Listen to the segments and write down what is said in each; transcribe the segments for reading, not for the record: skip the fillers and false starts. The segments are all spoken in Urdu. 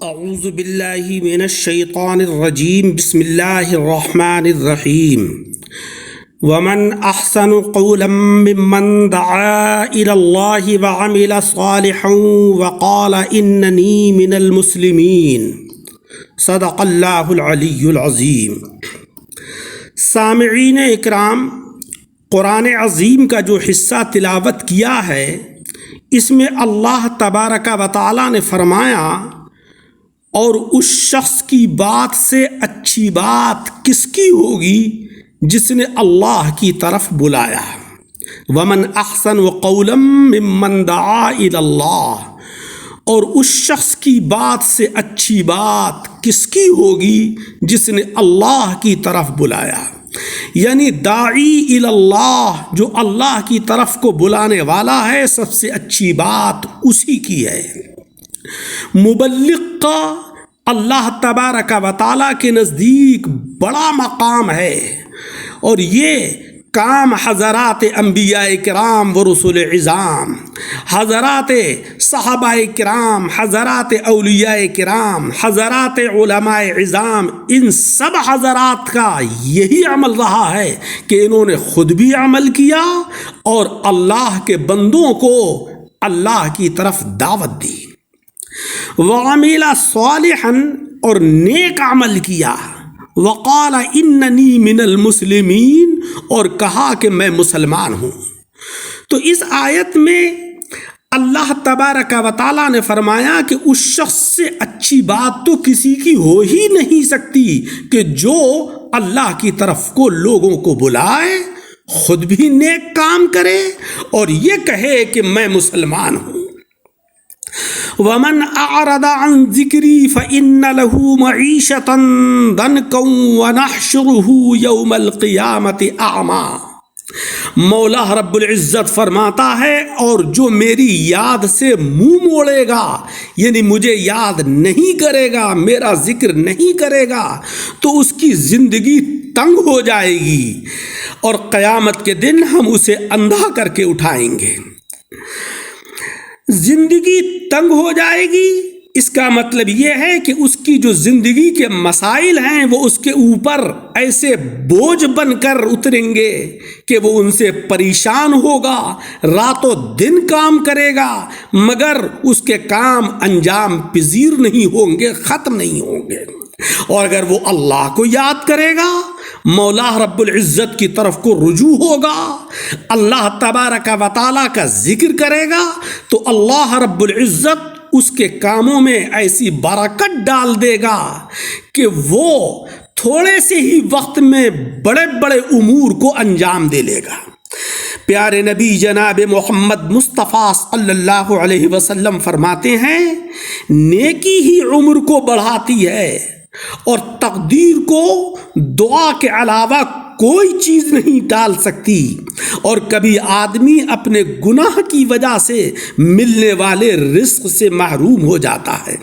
اعوذ باللہ من الشیطان الرجیم بسم اللہ الرحمن الرحیم ومن احسن قولا ممن دعا الى اللہ وعمل صالحا وقال اننی من المسلمین صدق اللہ العلی العظیم۔ سامعین اکرام، قرآن عظیم کا جو حصہ تلاوت کیا ہے اس میں اللہ تبارک و تعالی نے فرمایا، اور اس شخص کی بات سے اچھی بات کس کی ہوگی جس نے اللہ کی طرف بلایا۔ ومن احسن قولا ممن دعا الی اللہ، اور اس شخص کی بات سے اچھی بات کس کی ہوگی جس نے اللہ کی طرف بلایا، یعنی داعی الی اللہ، جو اللہ کی طرف کو بلانے والا ہے، سب سے اچھی بات اسی کی ہے۔ مبلغ کا اللہ تبارک و تعالیٰ کے نزدیک بڑا مقام ہے، اور یہ کام حضرات انبیاء کرام و رسول عظام، حضرات صحابہ کرام، حضرات اولیاء کرام، حضرات علماء عظام، ان سب حضرات کا یہی عمل رہا ہے کہ انہوں نے خود بھی عمل کیا اور اللہ کے بندوں کو اللہ کی طرف دعوت دی۔ وعمل صالحا، اور نیک عمل کیا، وقال اننی من المسلمین، اور کہا کہ میں مسلمان ہوں۔ تو اس آیت میں اللہ تبارک و تعالیٰ نے فرمایا کہ اس شخص سے اچھی بات تو کسی کی ہو ہی نہیں سکتی کہ جو اللہ کی طرف کو لوگوں کو بلائے، خود بھی نیک کام کرے اور یہ کہے کہ میں مسلمان ہوں۔ ومن اعرض عن ذکری فإن له معیشة ضنکا ونحشره یوم القیامة اعمی۔ مولا رب العزت فرماتا ہے، اور جو میری یاد سے منہ موڑے گا، یعنی مجھے یاد نہیں کرے گا، میرا ذکر نہیں کرے گا، تو اس کی زندگی تنگ ہو جائے گی، اور قیامت کے دن ہم اسے اندھا کر کے اٹھائیں گے۔ زندگی تنگ ہو جائے گی، اس کا مطلب یہ ہے کہ اس کی جو زندگی کے مسائل ہیں وہ اس کے اوپر ایسے بوجھ بن کر اتریں گے کہ وہ ان سے پریشان ہوگا، راتوں دن کام کرے گا، مگر اس کے کام انجام پذیر نہیں ہوں گے، ختم نہیں ہوں گے۔ اور اگر وہ اللہ کو یاد کرے گا، مولا رب العزت کی طرف کو رجوع ہوگا، اللہ تبارک و تعالیٰ کا ذکر کرے گا، تو اللہ رب العزت اس کے کاموں میں ایسی برکت ڈال دے گا کہ وہ تھوڑے سے ہی وقت میں بڑے بڑے امور کو انجام دے لے گا۔ پیارے نبی جناب محمد مصطفیٰ صلی اللہ علیہ وسلم فرماتے ہیں، نیکی ہی عمر کو بڑھاتی ہے، اور تقدیر کو دعا کے علاوہ کوئی چیز نہیں ٹال سکتی، اور کبھی آدمی اپنے گناہ کی وجہ سے ملنے والے رزق سے محروم ہو جاتا ہے۔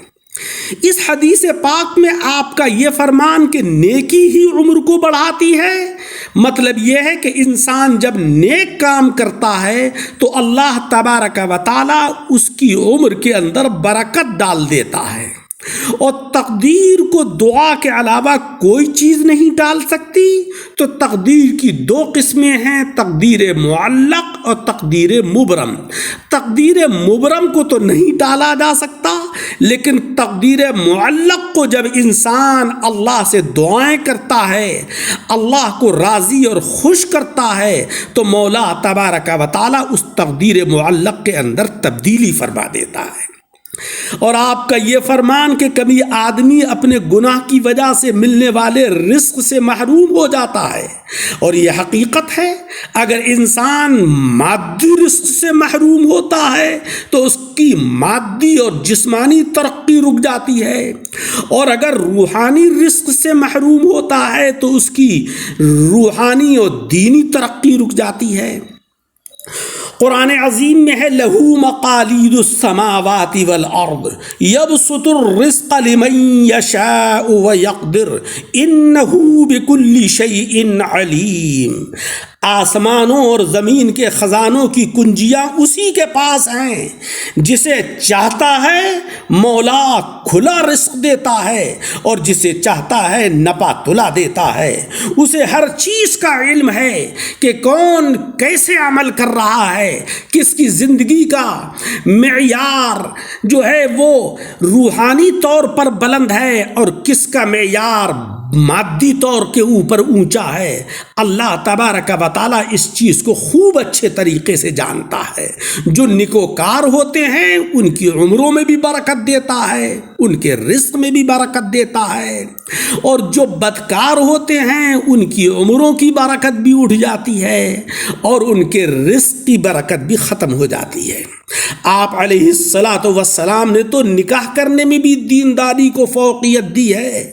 اس حدیث پاک میں آپ کا یہ فرمان کہ نیکی ہی عمر کو بڑھاتی ہے، مطلب یہ ہے کہ انسان جب نیک کام کرتا ہے تو اللہ تبارک و تعالی اس کی عمر کے اندر برکت ڈال دیتا ہے، اور تقدیر کو دعا کے علاوہ کوئی چیز نہیں ٹال سکتی۔ تو تقدیر کی دو قسمیں ہیں، تقدیر معلق اور تقدیر مبرم۔ تقدیر مبرم کو تو نہیں ٹالا جا سکتا، لیکن تقدیر معلق کو جب انسان اللہ سے دعائیں کرتا ہے، اللہ کو راضی اور خوش کرتا ہے، تو مولا تبارک و تعالیٰ اس تقدیر معلق کے اندر تبدیلی فرما دیتا ہے۔ اور آپ کا یہ فرمان کہ کبھی آدمی اپنے گناہ کی وجہ سے ملنے والے رزق سے محروم ہو جاتا ہے، اور یہ حقیقت ہے، اگر انسان مادی رزق سے محروم ہوتا ہے تو اس کی مادی اور جسمانی ترقی رک جاتی ہے، اور اگر روحانی رزق سے محروم ہوتا ہے تو اس کی روحانی اور دینی ترقی رک جاتی ہے۔ قرآن عظیم میں ہے، لہو مقالید السماوات والارض یبسط الرزق لمن یشاء ویقدر انہ بکل شیء علیم۔ آسمانوں اور زمین کے خزانوں کی کنجیاں اسی کے پاس ہیں. جسے چاہتا ہے مولا کھلا رزق دیتا ہے اور جسے چاہتا ہے نپا تلا دیتا ہے. اسے ہر چیز کا علم ہے کہ کون کیسے عمل کر رہا ہے، کس کی زندگی کا معیار جو ہے وہ روحانی طور پر بلند ہے اور کس کا معیار مادی طور کے اوپر اونچا ہے. اللہ تبارک و تعالیٰ اس چیز کو خوب اچھے طریقے سے جانتا ہے. جو نیکوکار ہوتے ہیں ان کی عمروں میں بھی برکت دیتا ہے، ان کے رزق میں بھی برکت دیتا ہے، اور جو بدکار ہوتے ہیں ان کی عمروں کی برکت بھی اٹھ جاتی ہے اور ان کے رزق کی برکت بھی ختم ہو جاتی ہے. آپ علیہ السلام نے تو نکاح کرنے میں بھی دینداری کو فوقیت دی ہے.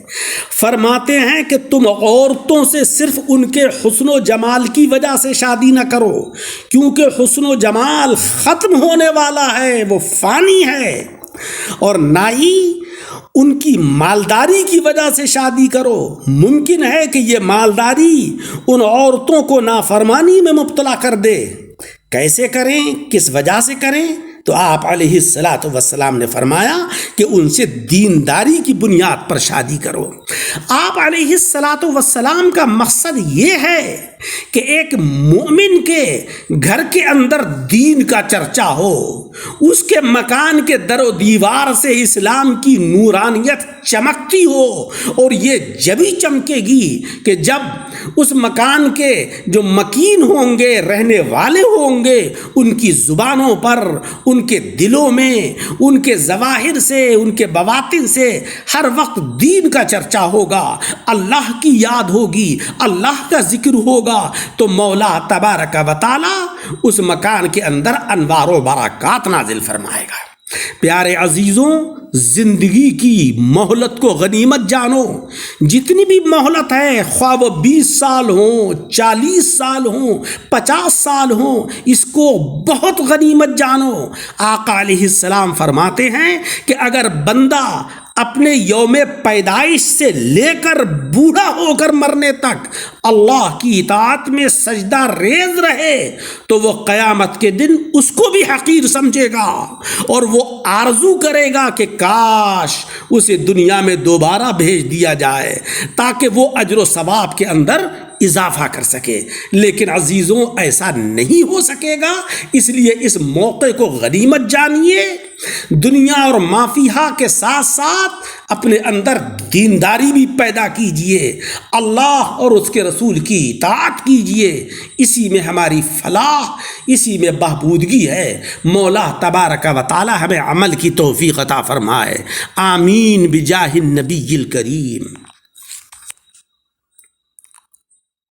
فرماتے ہیں کہ تم عورتوں سے صرف ان کے حسن و جمال کی وجہ سے شادی نہ کرو، کیونکہ حسن و جمال ختم ہونے والا ہے، وہ فانی ہے، اور نہ ہی ان کی مالداری کی وجہ سے شادی کرو. ممکن ہے کہ یہ مالداری ان عورتوں کو نافرمانی میں مبتلا کر دے. کیسے کریں، کس وجہ سے کریں؟ تو آپ علیہ السلام نے فرمایا کہ ان سے دینداری کی بنیاد پر شادی کرو. آپ علیہ السلام کا مقصد یہ ہے کہ ایک مومن کے گھر کے اندر دین کا چرچا ہو، اس کے مکان کے در و دیوار سے اسلام کی نورانیت چمکتی ہو، اور یہ جبھی چمکے گی کہ جب اس مکان کے جو مکین ہوں گے، رہنے والے ہوں گے، ان کی زبانوں پر، ان کے دلوں میں، ان کے ظواہر سے، ان کے بواطن سے ہر وقت دین کا چرچا ہوگا، اللہ کی یاد ہوگی، اللہ کا ذکر ہوگا. تو مولا تبارک و تعالی اس مکان کے اندر انوار و برکات نازل فرمائے گا. پیارے عزیزوں، زندگی کی مہلت کو غنیمت جانو. جتنی بھی مہلت ہے، خواہ وہ 20 سال ہوں، 40 سال ہوں، 50 سال ہوں، اس کو بہت غنیمت جانو. آقا علیہ السلام فرماتے ہیں کہ اگر بندہ اپنے یوم پیدائش سے لے کر بوڑھا ہو کر مرنے تک اللہ کی اطاعت میں سجدہ ریز رہے تو وہ قیامت کے دن اس کو بھی حقیر سمجھے گا، اور وہ آرزو کرے گا کہ کاش اسے دنیا میں دوبارہ بھیج دیا جائے تاکہ وہ اجر و ثواب کے اندر اضافہ کر سکے. لیکن عزیزوں، ایسا نہیں ہو سکے گا. اس لیے اس موقع کو غنیمت جانیے. دنیا اور مافیہا کے ساتھ ساتھ اپنے اندر دینداری بھی پیدا کیجئے، اللہ اور اس کے رسول کی اطاعت کیجئے. اسی میں ہماری فلاح، اسی میں بہبودگی ہے. مولا تبارک و تعالی ہمیں عمل کی توفیق عطا فرمائے. آمین بجاہ النبی الکریم.